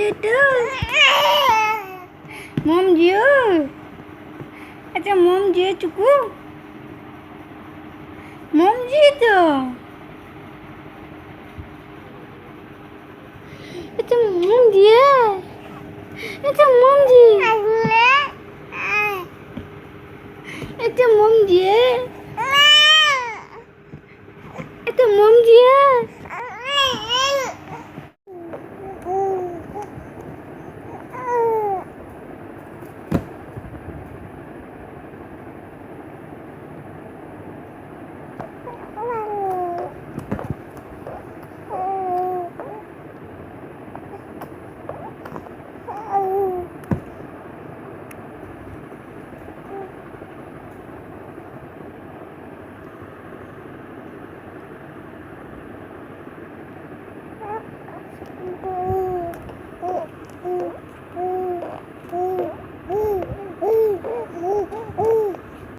itu. Mom dia. Acha mom dia cukup. Mom dia tu. Acha mom dia. Acha mom dia. Acha mom dia. Acha mom dia.